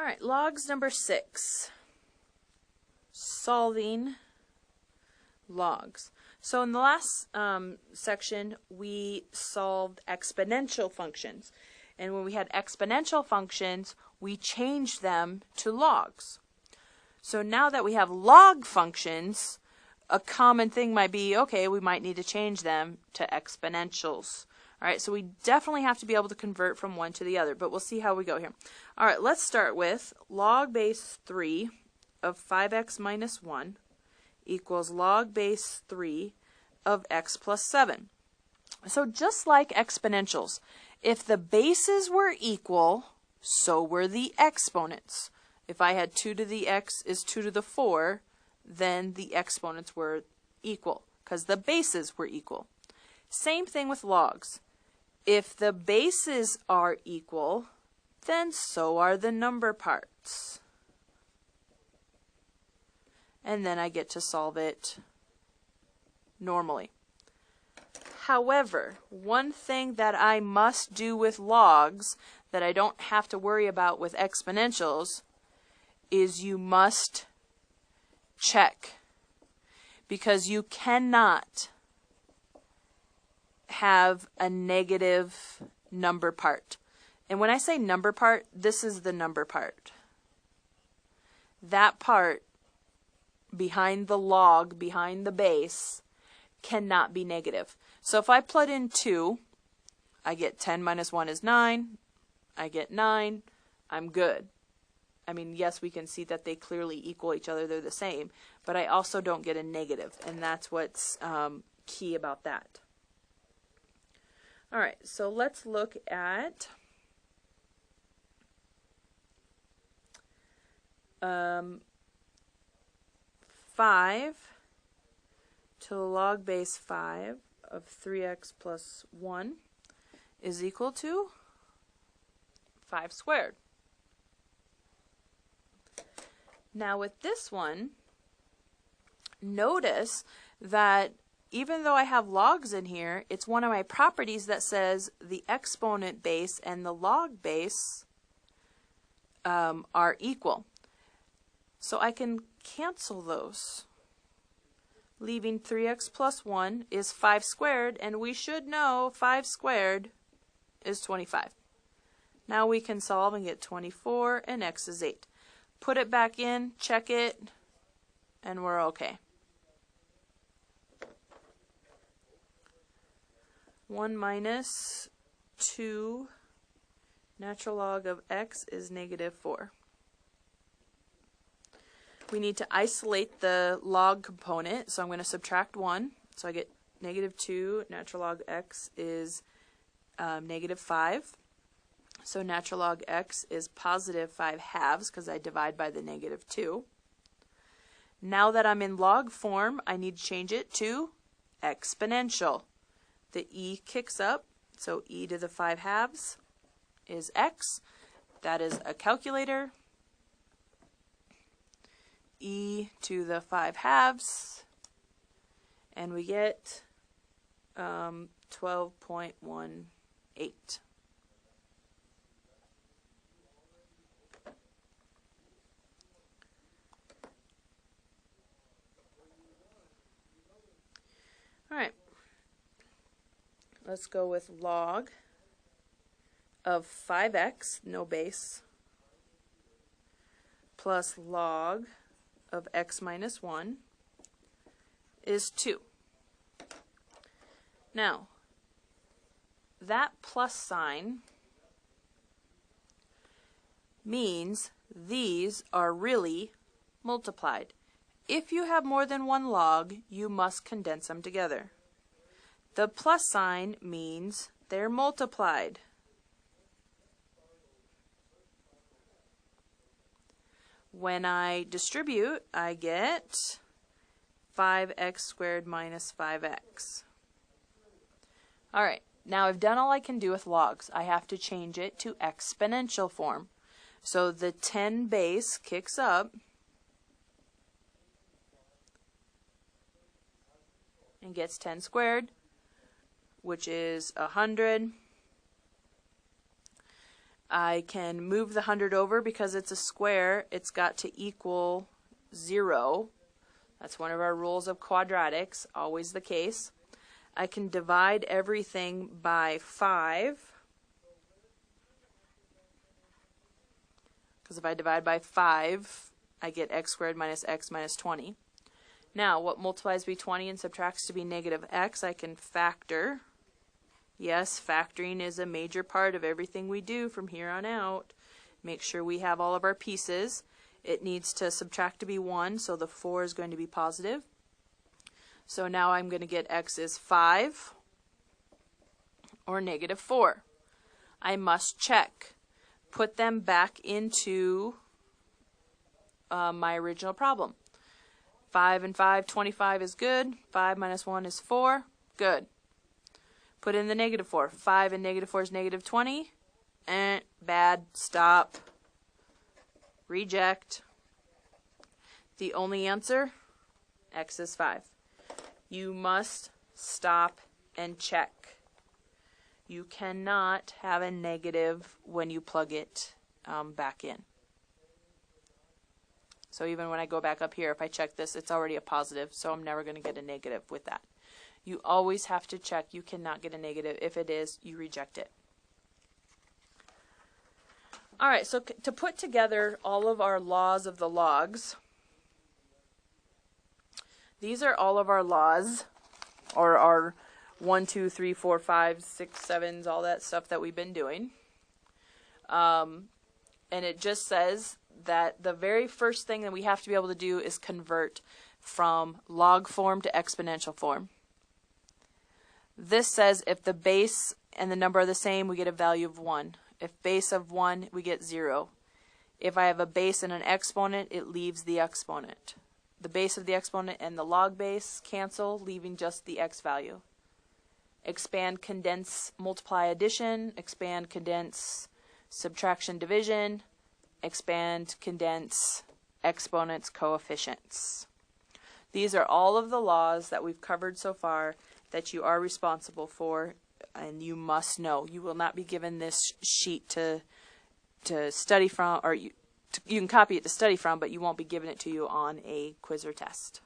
right, logs number 6. Solving logs. So in the last section, we solved exponential functions. And when we had exponential functions, we changed them to logs. So now that we have log functions, a common thing might be, okay, we might need to change them to exponentials. All right, so we definitely have to be able to convert from one to the other, but we'll see how we go here. All right, let's start with log base 3 of 5x minus 1 equals log base 3 of x plus 7. So just like exponentials, if the bases were equal, so were the exponents. If I had 2 to the x is 2 to the 4, then the exponents were equal because the bases were equal. Same thing with logs. If the bases are equal, then so are the number parts. And then I get to solve it normally. However, one thing that I must do with logs that I don't have to worry about with exponentials is you must check, because you cannot have a negative number part. And when I say number part, this is the number part. That part behind the log, behind the base, cannot be negative. So if I plug in 2, I get 10 minus 1 is 9. I get 9. I'm good. I mean, yes, we can see that they clearly equal each other. They're the same. But I also don't get a negative. And that's what's key about that. All right, so let's look at um, 5 to the log base 5 of 3x plus 1 is equal to 5 squared. Now with this one, notice that even though I have logs in here, it's one of my properties that says the exponent base and the log base are equal. So I can cancel those. Leaving 3x plus 1 is 5 squared, and we should know 5 squared is 25. Now we can solve and get 24, and x is 8. Put it back in, check it, and we're okay. 1 minus 2 natural log of x is negative 4. We need to isolate the log component, so I'm going to subtract 1. So I get negative 2, natural log x is negative 5. So natural log x is positive 5 halves because I divide by the negative 2. Now that I'm in log form, I need to change it to exponential. The e kicks up, so e to the 5 halves is x. That is a calculator. E to the 5 halves, and we get 12.18. All right, let's go with log of 5x, no base, plus log of x minus 1 is 2. Now, that plus sign means these are really multiplied. If you have more than one log, you must condense them together. The plus sign means they're multiplied. When I distribute, I get 5x squared minus 5x. All right, now I've done all I can do with logs. I have to change it to exponential form. So the 10 base kicks up and gets 10 squared, which is 100. I can move the 100 over because it's a square. It's got to equal 0. That's one of our rules of quadratics, always the case. I can divide everything by 5. Because if I divide by 5, I get x squared minus x minus 20. Now, what multiplies by 20 and subtracts to be negative x, I can factor. Yes, factoring is a major part of everything we do from here on out. Make sure we have all of our pieces. It needs to subtract to be 1, so the 4 is going to be positive. So now I'm going to get x is 5 or negative 4. I must check. Put them back into my original problem. 5 and 5, 25 is good. 5 minus 1 is 4. Good. Put in the negative 4. 5 and negative 4 is negative 20. Bad. Stop. Reject. The only answer, x is 5. You must stop and check. You cannot have a negative when you plug it back in. So even when I go back up here, if I check this, it's already a positive, so I'm never going to get a negative with that. You always have to check. You cannot get a negative. If it is, you reject it. All right, so to put together all of our laws of the logs, these are all of our laws, or our 1, 2, 3, 4, 5, 6, 7s, all that stuff that we've been doing. And it just says that the very first thing that we have to be able to do is convert from log form to exponential form. This says if the base and the number are the same, we get a value of 1. If base of 1, we get 0. If I have a base and an exponent, it leaves the exponent. The base of the exponent and the log base cancel, leaving just the x value. Expand, condense, multiply, addition. Expand, condense, subtraction, division. Expand, condense, exponents, coefficients. These are all of the laws that we've covered so far that you are responsible for, and you must know. You will not be given this sheet to study from, or you can copy it to study from, but you won't be given it to you on a quiz or test.